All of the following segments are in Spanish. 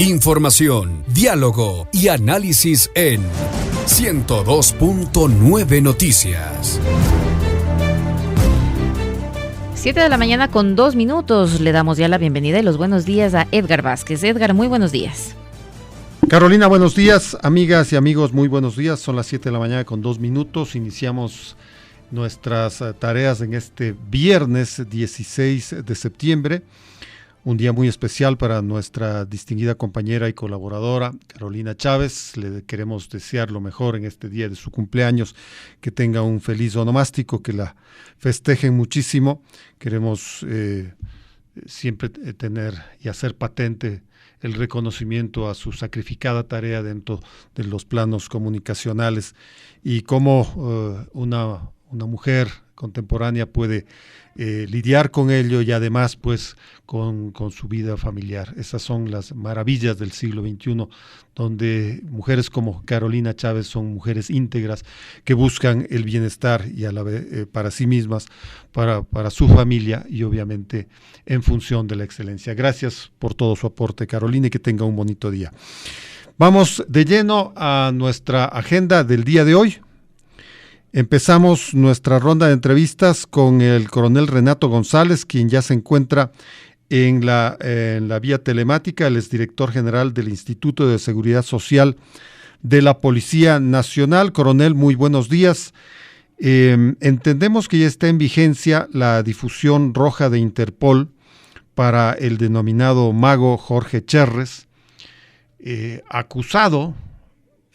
Información, diálogo y análisis en 102.9 Noticias. 7 de la mañana con 2 minutos. Le damos ya la bienvenida y los buenos días a Edgar Vázquez. Edgar, muy buenos días. Carolina, buenos días. Amigas y amigos, muy buenos días. Son las 7 de la mañana con 2 minutos. Iniciamos nuestras tareas en este viernes 16 de septiembre. Un día muy especial para nuestra distinguida compañera y colaboradora Carolina Chávez. Le queremos desear lo mejor en este día de su cumpleaños, que tenga un feliz onomástico, que la festejen muchísimo. Queremos siempre tener y hacer patente el reconocimiento a su sacrificada tarea dentro de los planos comunicacionales y cómo una mujer contemporánea puede lidiar con ello y además pues con su vida familiar. Esas son las maravillas del siglo XXI, donde mujeres como Carolina Chávez son mujeres íntegras que buscan el bienestar y a la vez para sí mismas, para su familia y obviamente en función de la excelencia. Gracias por todo su aporte, Carolina, y que tenga un bonito día. Vamos de lleno a nuestra agenda del día de hoy. Empezamos nuestra ronda de entrevistas con el coronel Renato González, quien ya se encuentra en la vía telemática. Él es director general del Instituto de Seguridad Social de la Policía Nacional. Coronel, muy buenos días. Entendemos que ya está en vigencia la difusión roja de Interpol para el denominado mago Jorge Cherres, acusado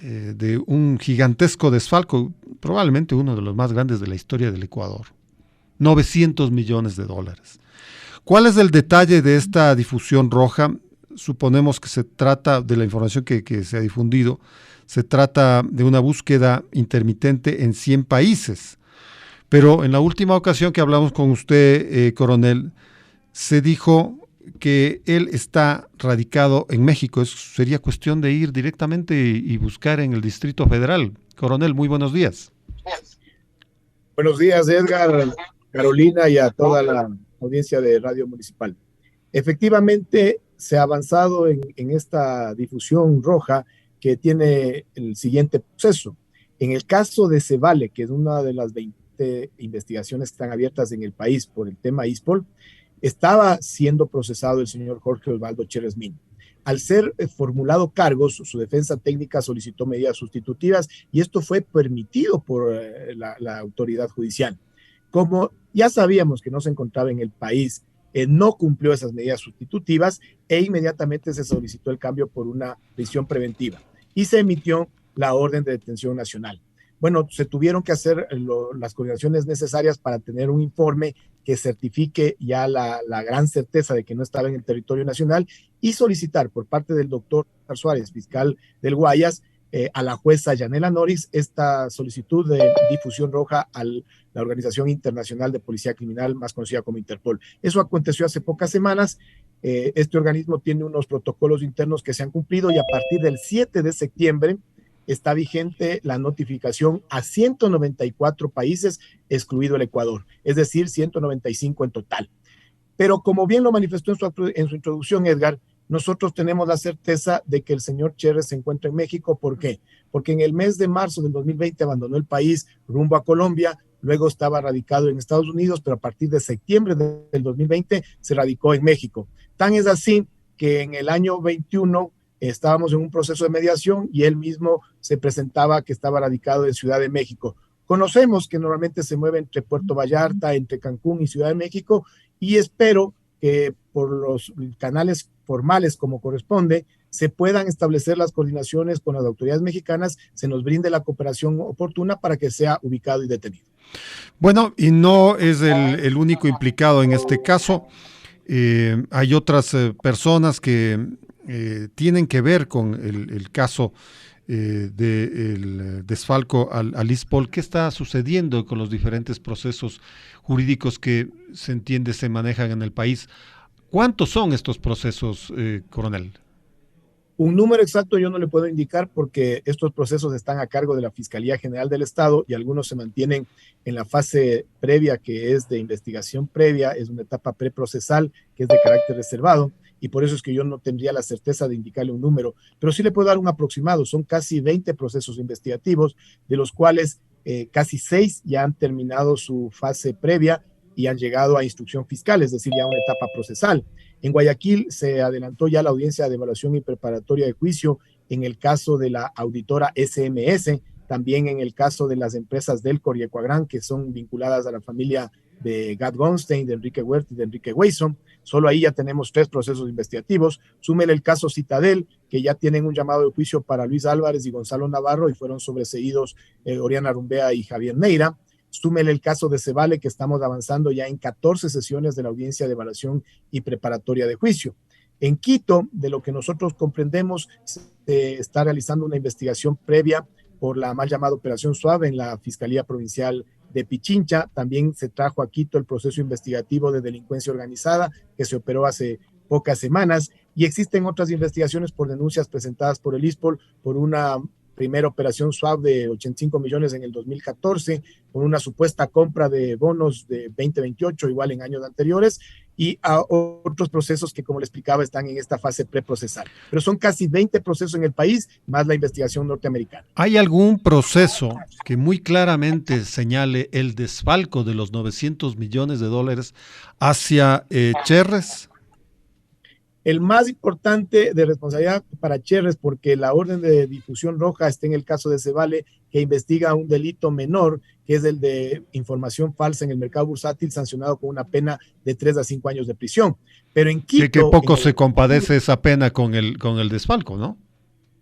de un gigantesco desfalco, probablemente uno de los más grandes de la historia del Ecuador, $900 millones. ¿Cuál es el detalle de esta difusión roja? Suponemos que se trata de la información que se ha difundido, se trata de una búsqueda intermitente en 100 países, pero en la última ocasión que hablamos con usted, coronel, se dijo que él está radicado en México. Sería cuestión de ir directamente y buscar en el Distrito Federal. Coronel, muy buenos días. Buenos días, Edgar, Carolina y a toda la audiencia de Radio Municipal. Efectivamente, se ha avanzado en esta difusión roja que tiene el siguiente proceso. En el caso de Cevale, que es una de las 20 investigaciones que están abiertas en el país por el tema ISPOL, estaba siendo procesado el señor Jorge Osvaldo Cherres Min. Al ser formulado cargos, su defensa técnica solicitó medidas sustitutivas y esto fue permitido por la autoridad judicial. Como ya sabíamos que no se encontraba en el país, no cumplió esas medidas sustitutivas e inmediatamente se solicitó el cambio por una prisión preventiva y se emitió la orden de detención nacional. Bueno, se tuvieron que hacer las coordinaciones necesarias para tener un informe que certifique ya la gran certeza de que no estaba en el territorio nacional y solicitar por parte del doctor Suárez, fiscal del Guayas, a la jueza Yanela Noris esta solicitud de difusión roja a la Organización Internacional de Policía Criminal, más conocida como Interpol. Eso aconteció hace pocas semanas. Este organismo tiene unos protocolos internos que se han cumplido y a partir del 7 de septiembre está vigente la notificación a 194 países, excluido el Ecuador, es decir, 195 en total. Pero como bien lo manifestó en su introducción, Edgar, nosotros tenemos la certeza de que el señor Cherres se encuentra en México. ¿Por qué? Porque en el mes de marzo del 2020 abandonó el país rumbo a Colombia, luego estaba radicado en Estados Unidos, pero a partir de septiembre del 2020 se radicó en México. Tan es así que en el año 21 estábamos en un proceso de mediación y él mismo se presentaba que estaba radicado en Ciudad de México. Conocemos que normalmente se mueve entre Puerto Vallarta, entre Cancún y Ciudad de México, y espero que por los canales formales como corresponde se puedan establecer las coordinaciones con las autoridades mexicanas, se nos brinde la cooperación oportuna para que sea ubicado y detenido. Bueno, y no es el único implicado en este caso. Hay otras personas que tienen que ver con el caso del desfalco al ISPOL. ¿Qué está sucediendo con los diferentes procesos jurídicos que se entiende se manejan en el país? ¿Cuántos son estos procesos, coronel? Un número exacto yo no le puedo indicar porque estos procesos están a cargo de la Fiscalía General del Estado y algunos se mantienen en la fase previa, que es de investigación previa, es una etapa preprocesal que es de carácter reservado, y por eso es que yo no tendría la certeza de indicarle un número, pero sí le puedo dar un aproximado. Son casi 20 procesos investigativos, de los cuales casi 6 ya han terminado su fase previa y han llegado a instrucción fiscal, es decir, ya una etapa procesal. En Guayaquil se adelantó ya la audiencia de evaluación y preparatoria de juicio en el caso de la auditora SMS, también en el caso de las empresas Delcor y Ecuagran, que son vinculadas a la familia de Gad Gonstein, de Enrique Huerta y de Enrique Weisson. Solo ahí ya tenemos 3 procesos investigativos. Súmele el caso Citadel, que ya tienen un llamado de juicio para Luis Álvarez y Gonzalo Navarro y fueron sobreseídos Oriana Rumbea y Javier Neira. Súmele el caso de Cevale, que estamos avanzando ya en 14 sesiones de la audiencia de evaluación y preparatoria de juicio. En Quito, de lo que nosotros comprendemos, se está realizando una investigación previa por la mal llamada Operación Suave en la Fiscalía Provincial de Pichincha. También se trajo a Quito el proceso investigativo de delincuencia organizada que se operó hace pocas semanas, y existen otras investigaciones por denuncias presentadas por el ISPOL por una primera operación Suave de 85 millones en el 2014, por una supuesta compra de bonos de 2028, igual en años anteriores, y a otros procesos que, como le explicaba, están en esta fase preprocesal. Pero son casi 20 procesos en el país, más la investigación norteamericana. ¿Hay algún proceso que muy claramente señale el desfalco de los 900 millones de dólares hacia Cherres? El más importante de responsabilidad para Cherres, porque la orden de difusión roja está en el caso de Cevale, que investiga un delito menor, que es el de información falsa en el mercado bursátil, sancionado con una pena de 3 a 5 años de prisión. Pero en Quito... Que poco se compadece esa pena con el desfalco, ¿no?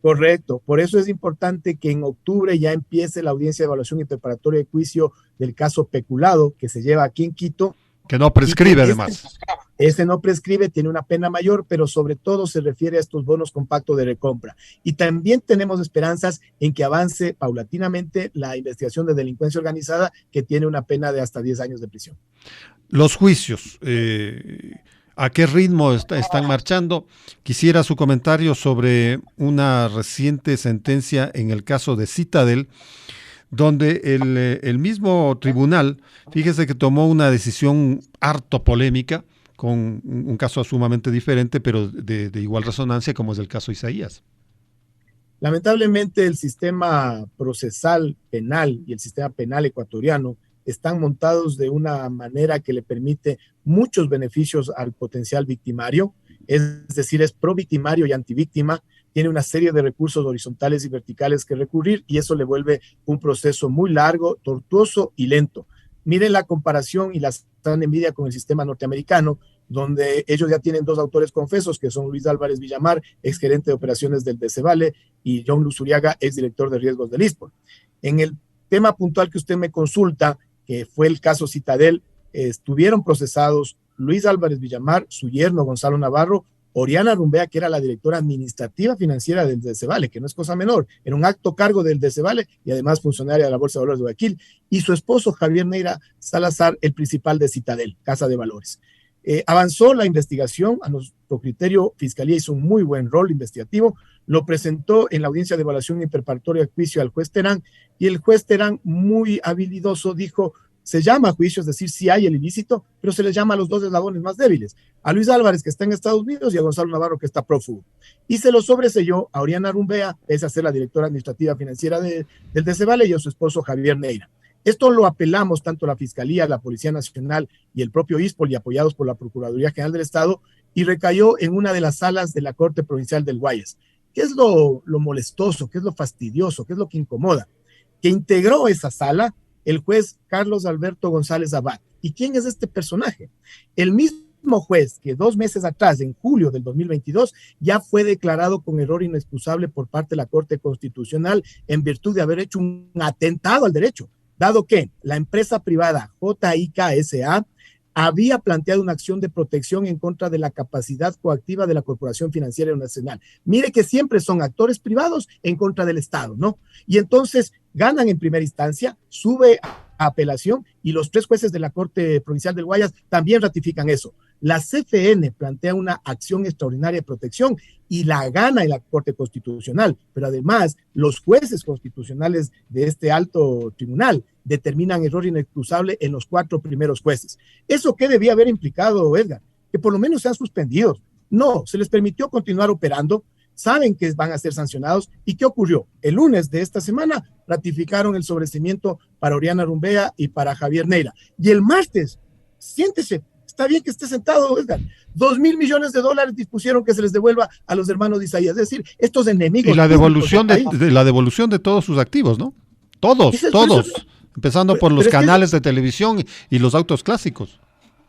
Correcto, por eso es importante que en octubre ya empiece la audiencia de evaluación y preparatoria de juicio del caso peculado, que se lleva aquí en Quito. Que no prescribe, además. Este no prescribe, tiene una pena mayor, pero sobre todo se refiere a estos bonos compactos de recompra. Y también tenemos esperanzas en que avance paulatinamente la investigación de delincuencia organizada, que tiene una pena de hasta 10 años de prisión. Los juicios, ¿a qué ritmo están marchando? Quisiera su comentario sobre una reciente sentencia en el caso de Citadel, donde el mismo tribunal, fíjese que tomó una decisión harto polémica, con un caso sumamente diferente, pero de igual resonancia, como es el caso Isaías. Lamentablemente el sistema procesal penal y el sistema penal ecuatoriano están montados de una manera que le permite muchos beneficios al potencial victimario, es decir, es pro victimario y antivíctima, tiene una serie de recursos horizontales y verticales que recurrir, y eso le vuelve un proceso muy largo, tortuoso y lento. Miren la comparación y la gran envidia con el sistema norteamericano, donde ellos ya tienen 2 autores confesos, que son Luis Álvarez Villamar, exgerente de operaciones del Cevale, y John Luzuriaga, exdirector de riesgos del ISPOL. En el tema puntual que usted me consulta, que fue el caso Citadel, estuvieron procesados Luis Álvarez Villamar, su yerno Gonzalo Navarro, Oriana Rumbea, que era la directora administrativa financiera del Cevale, que no es cosa menor, era un alto cargo del Cevale y además funcionaria de la Bolsa de Valores de Guayaquil, y su esposo Javier Neira Salazar, el principal de Citadel, Casa de Valores. Avanzó la investigación, a nuestro criterio, Fiscalía hizo un muy buen rol investigativo, lo presentó en la audiencia de evaluación y preparatoria de juicio al juez Terán, y el juez Terán, muy habilidoso, dijo: se llama juicio, es decir, sí hay el ilícito, pero se les llama a los 2 eslabones más débiles, a Luis Álvarez, que está en Estados Unidos, y a Gonzalo Navarro, que está prófugo. Y se lo sobreselló a Oriana Rumbea, pese a ser la directora administrativa financiera del Cevale, y a su esposo Javier Neira. Esto lo apelamos tanto la Fiscalía, la Policía Nacional y el propio ISPOL, y apoyados por la Procuraduría General del Estado, y recayó en una de las salas de la Corte Provincial del Guayas. ¿Qué es lo molestoso? ¿Qué es lo fastidioso? ¿Qué es lo que incomoda? Que integró esa sala el juez Carlos Alberto González Abad. ¿Y quién es este personaje? El mismo juez que 2 meses atrás, en julio del 2022, ya fue declarado con error inexcusable por parte de la Corte Constitucional en virtud de haber hecho un atentado al derecho, dado que la empresa privada JIK S.A. había planteado una acción de protección en contra de la capacidad coactiva de la Corporación Financiera Nacional. Mire que siempre son actores privados en contra del Estado, ¿no? Y entonces ganan en primera instancia, sube a apelación, y los 3 jueces de la Corte Provincial del Guayas también ratifican eso. La CFN plantea una acción extraordinaria de protección y la gana en la Corte Constitucional, pero además los jueces constitucionales de este alto tribunal determinan error inexcusable en los 4 primeros jueces. ¿Eso qué debía haber implicado, Edgar? Que por lo menos sean suspendidos, No, se les permitió continuar operando, saben que van a ser sancionados. ¿Y qué ocurrió? El lunes de esta semana ratificaron el sobreseimiento para Oriana Rumbea y para Javier Neira. Y el martes, siéntese, está bien que esté sentado, Edgar, $2,000 millones dispusieron que se les devuelva a los hermanos de Isaías. Es decir, estos enemigos. Y la devolución la devolución de todos sus activos, ¿no? Todos. Empezando por los canales de televisión y los autos clásicos.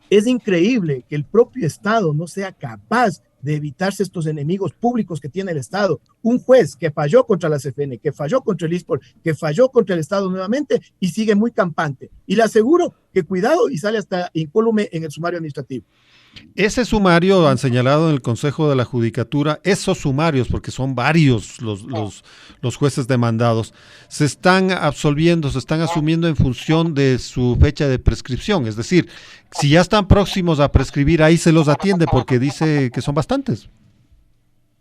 Es increíble que el propio Estado no sea capaz de evitarse estos enemigos públicos que tiene el Estado. Un juez que falló contra la CFN, que falló contra el ISPOL, que falló contra el Estado nuevamente y sigue muy campante. Y le aseguro que cuidado y sale hasta incólume en el sumario administrativo. Ese sumario han señalado en el Consejo de la Judicatura, esos sumarios, porque son varios los jueces demandados, se están absolviendo, se están asumiendo en función de su fecha de prescripción. Es decir, si ya están próximos a prescribir, ahí se los atiende porque dice que son bastantes.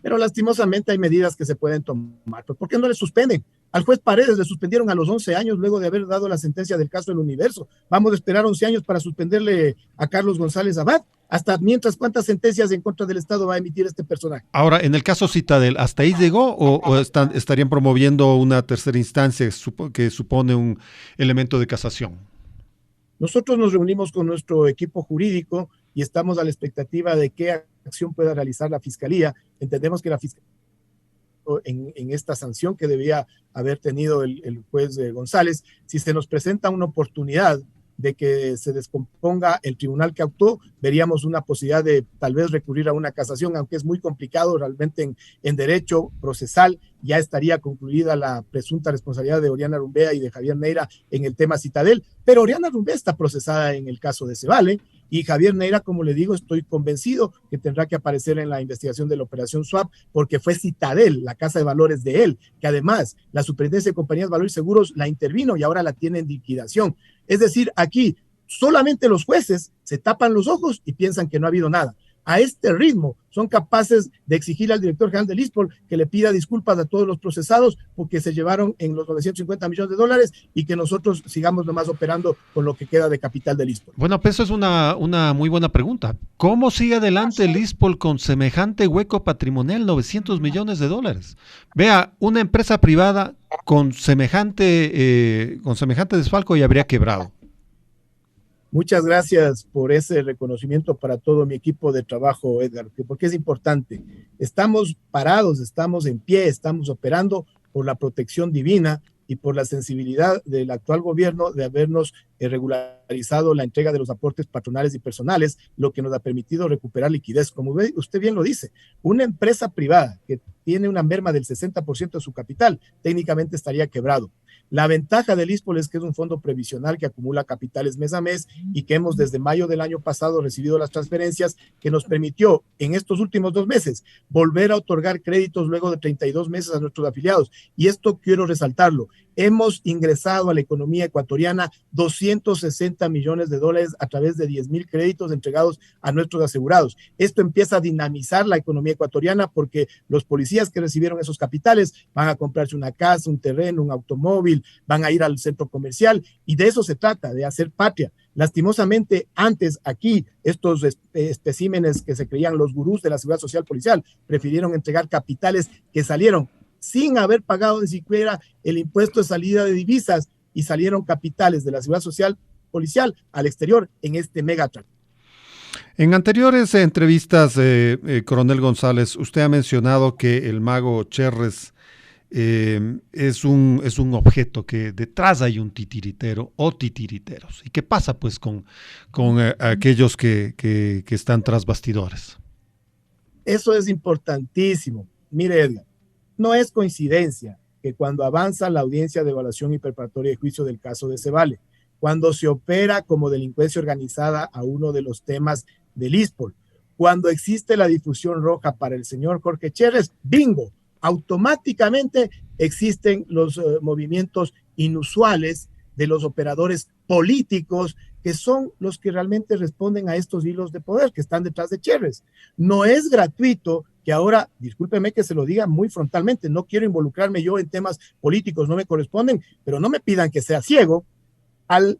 Pero lastimosamente hay medidas que se pueden tomar. ¿Por qué no le suspenden? Al juez Paredes le suspendieron a los 11 años luego de haber dado la sentencia del caso del Universo. Vamos a esperar 11 años para suspenderle a Carlos González Abad. Hasta mientras, ¿cuántas sentencias en contra del Estado va a emitir este personaje? Ahora, en el caso Citadel, ¿hasta ahí llegó o estarían promoviendo una tercera instancia que supone un elemento de casación? Nosotros nos reunimos con nuestro equipo jurídico y estamos a la expectativa de qué acción pueda realizar la Fiscalía. Entendemos que la Fiscalía, en esta sanción que debía haber tenido el juez González, si se nos presenta una oportunidad de que se descomponga el tribunal que actuó, veríamos una posibilidad de tal vez recurrir a una casación, aunque es muy complicado realmente en derecho procesal. Ya estaría concluida la presunta responsabilidad de Oriana Rumbea y de Javier Neira en el tema Citadel, pero Oriana Rumbea está procesada en el caso de Cevale y Javier Neira, como le digo, estoy convencido que tendrá que aparecer en la investigación de la operación Swap, porque fue Citadel, la casa de valores de él, que además la Superintendencia de Compañías de Valores y Seguros la intervino y ahora la tiene en liquidación. Es decir, aquí solamente los jueces se tapan los ojos y piensan que no ha habido nada. A este ritmo son capaces de exigir al director general del ISPOL que le pida disculpas a todos los procesados porque se llevaron en los $950 millones y que nosotros sigamos nomás operando con lo que queda de capital del ISPOL. Bueno, pues eso es una muy buena pregunta. ¿Cómo sigue adelante el ISPOL con semejante hueco patrimonial, $900 millones? Vea, una empresa privada con semejante desfalco y habría quebrado. Muchas gracias por ese reconocimiento para todo mi equipo de trabajo, Edgar, porque es importante. Estamos parados, estamos en pie, estamos operando por la protección divina y por la sensibilidad del actual gobierno de habernos regularizado la entrega de los aportes patronales y personales, lo que nos ha permitido recuperar liquidez. Como usted bien lo dice, una empresa privada que tiene una merma del 60% de su capital, técnicamente estaría quebrado. La ventaja del ISPOL es que es un fondo previsional que acumula capitales mes a mes y que hemos desde mayo del año pasado recibido las transferencias que nos permitió en estos últimos 2 meses volver a otorgar créditos luego de 32 meses a nuestros afiliados. Y esto quiero resaltarlo. Hemos ingresado a la economía ecuatoriana $260 millones a través de 10,000 créditos entregados a nuestros asegurados. Esto empieza a dinamizar la economía ecuatoriana porque los policías que recibieron esos capitales van a comprarse una casa, un terreno, un automóvil, van a ir al centro comercial y de eso se trata, de hacer patria. Lastimosamente, antes aquí, estos especímenes que se creían los gurús de la seguridad social policial prefirieron entregar capitales que salieron sin haber pagado ni siquiera el impuesto de salida de divisas y salieron capitales de la seguridad social policial al exterior en este megatrack. En anteriores entrevistas, Coronel González, usted ha mencionado que el mago Cherres es un objeto que detrás hay un titiritero o titiriteros. ¿Y qué pasa pues con aquellos que están tras bastidores? Eso es importantísimo. Mire, Edgar, no es coincidencia que cuando avanza la audiencia de evaluación y preparatoria de juicio del caso de Cevale, cuando se opera como delincuencia organizada a uno de los temas del ISPOL, cuando existe la difusión roja para el señor Jorge Cherres, bingo, automáticamente existen los movimientos inusuales de los operadores políticos que son los que realmente responden a estos hilos de poder que están detrás de Cherres. No es gratuito que ahora, discúlpeme que se lo diga muy frontalmente, no quiero involucrarme yo en temas políticos, no me corresponden, pero no me pidan que sea ciego, al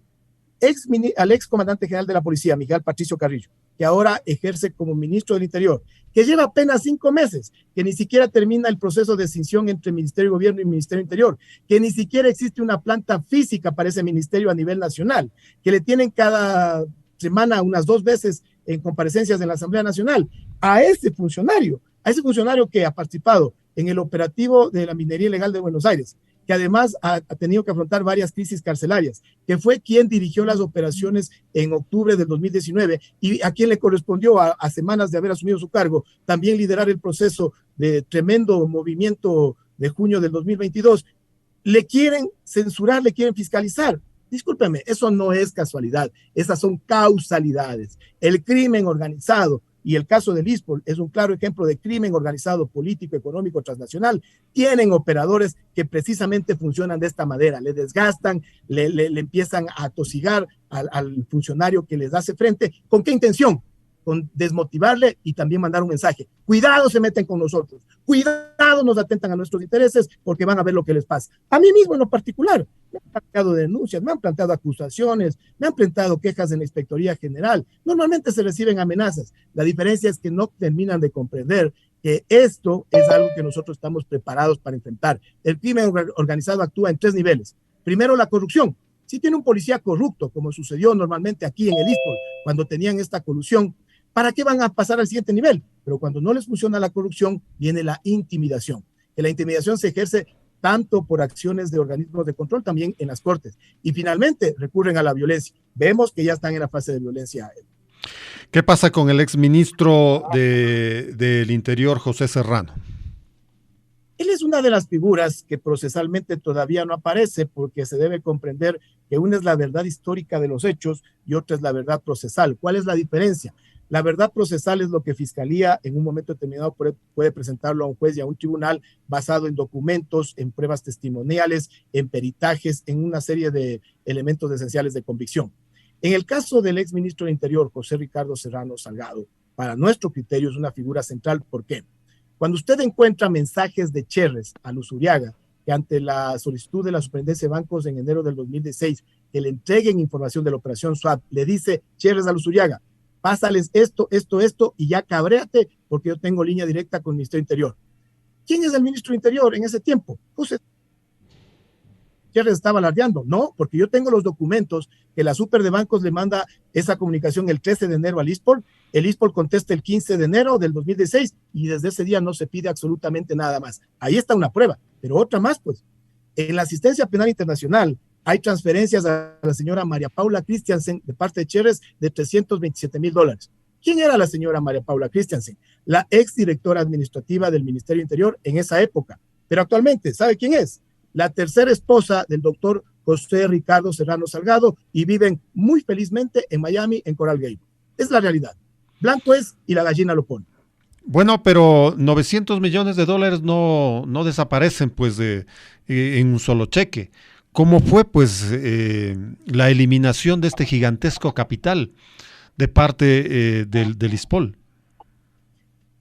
ex comandante general de la policía, Miguel Patricio Carrillo, que ahora ejerce como ministro del Interior, que lleva apenas 5 meses, que ni siquiera termina el proceso de escinsión entre Ministerio de Gobierno y Ministerio Interior, que ni siquiera existe una planta física para ese ministerio a nivel nacional, que le tienen cada semana unas 2 veces en comparecencias en la Asamblea Nacional, a ese funcionario que ha participado en el operativo de la minería ilegal de Buenos Aires, que además ha tenido que afrontar varias crisis carcelarias, que fue quien dirigió las operaciones en octubre del 2019 y a quien le correspondió a semanas de haber asumido su cargo, también liderar el proceso de tremendo movimiento de junio del 2022, le quieren censurar, le quieren fiscalizar. Discúlpeme, eso no es casualidad, esas son causalidades. El crimen organizado, y el caso del ISPOL es un claro ejemplo de crimen organizado político, económico, transnacional, tienen operadores que precisamente funcionan de esta manera, le desgastan, le empiezan a atosigar al funcionario que les hace frente. ¿Con qué intención? Con desmotivarle y también mandar un mensaje. Cuidado, se meten con nosotros. Cuidado, nos atentan a nuestros intereses porque van a ver lo que les pasa. A mí mismo en lo particular, me han planteado denuncias, me han planteado acusaciones, me han planteado quejas en la Inspectoría General. Normalmente se reciben amenazas. La diferencia es que no terminan de comprender que esto es algo que nosotros estamos preparados para enfrentar. El crimen organizado actúa en 3 niveles. Primero, la corrupción. Si tiene un policía corrupto, como sucedió normalmente aquí en el ISPOL, cuando tenían esta colusión, ¿para qué van a pasar al siguiente nivel? Pero cuando no les funciona la corrupción, viene la intimidación. Que la intimidación se ejerce tanto por acciones de organismos de control, también en las cortes. Y finalmente recurren a la violencia. Vemos que ya están en la fase de violencia. ¿Qué pasa con el exministro del Interior, José Serrano? Él es una de las figuras que procesalmente todavía no aparece porque se debe comprender que una es la verdad histórica de los hechos y otra es la verdad procesal. ¿Cuál es la diferencia? La verdad procesal es lo que Fiscalía en un momento determinado puede presentarlo a un juez y a un tribunal basado en documentos, en pruebas testimoniales, en peritajes, en una serie de elementos esenciales de convicción. En el caso del exministro del Interior, José Ricardo Serrano Salgado, para nuestro criterio es una figura central. ¿Por qué? Cuando usted encuentra mensajes de Cherres a Luzuriaga, que ante la solicitud de la Superintendencia de Bancos en enero del 2016, que le entreguen información de la operación SWAT, le dice Cherres a Luzuriaga, pásales esto, y ya cabréate porque yo tengo línea directa con el Ministerio Interior. ¿Quién es el ministro de Interior en ese tiempo? José Cherres estaba alardeando. No, porque yo tengo los documentos que la Super de Bancos le manda esa comunicación el 13 de enero al ISPOL. El ISPOL contesta el 15 de enero del 2016 y desde ese día no se pide absolutamente nada más. Ahí está una prueba, pero otra más, pues. En la asistencia penal internacional hay transferencias a la señora María Paula Christiansen de parte de Cherres de $327,000. ¿Quién era la señora María Paula Christiansen? La exdirectora administrativa del Ministerio Interior en esa época. Pero actualmente, ¿sabe quién es? La tercera esposa del doctor José Ricardo Serrano Salgado y viven muy felizmente en Miami, en Coral Gables. Es la realidad. Blanco es y la gallina lo pone. Bueno, pero $900 millones no desaparecen pues en un solo cheque. ¿Cómo fue pues la eliminación de este gigantesco capital de parte del ISPOL?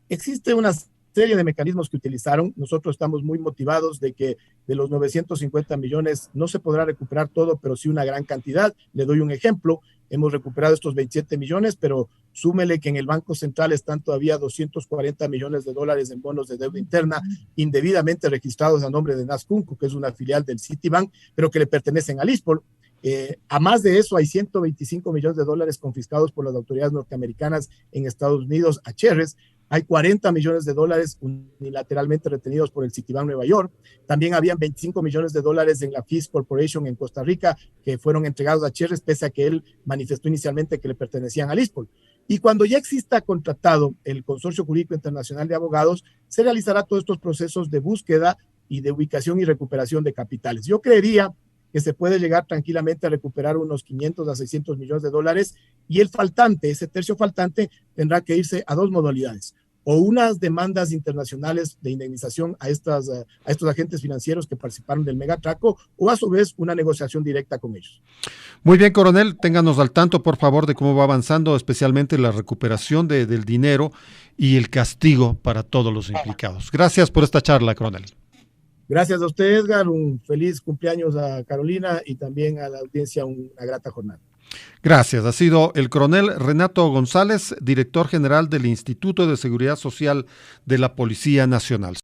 Existe una serie de mecanismos que utilizaron. Nosotros estamos muy motivados de que de los 950 millones no se podrá recuperar todo, pero sí una gran cantidad. Le doy un ejemplo. Hemos recuperado estos 27 millones, pero súmele que en el Banco Central están todavía $240 millones en bonos de deuda interna indebidamente registrados a nombre de Nascunco, que es una filial del Citibank, pero que le pertenecen al ISPOL. A más de eso, hay $125 millones confiscados por las autoridades norteamericanas en Estados Unidos a Cherres. Hay $40 millones unilateralmente retenidos por el Citibank Nueva York. También habían $25 millones en la Fish Corporation en Costa Rica que fueron entregados a Cherres, pese a que él manifestó inicialmente que le pertenecían al ISPOL. Y cuando ya exista contratado el Consorcio Jurídico Internacional de Abogados, se realizará todos estos procesos de búsqueda y de ubicación y recuperación de capitales. Yo creería que se puede llegar tranquilamente a recuperar unos $500 a $600 millones y el faltante, ese tercio faltante, tendrá que irse a 2 modalidades. O unas demandas internacionales de indemnización a estos agentes financieros que participaron del megatraco, o a su vez una negociación directa con ellos. Muy bien, coronel, ténganos al tanto, por favor, de cómo va avanzando, especialmente la recuperación del dinero y el castigo para todos los implicados. Gracias por esta charla, coronel. Gracias a usted, Edgar. Un feliz cumpleaños a Carolina y también a la audiencia una grata jornada. Gracias. Ha sido el coronel Renato González, director general del Instituto de Seguridad Social de la Policía Nacional.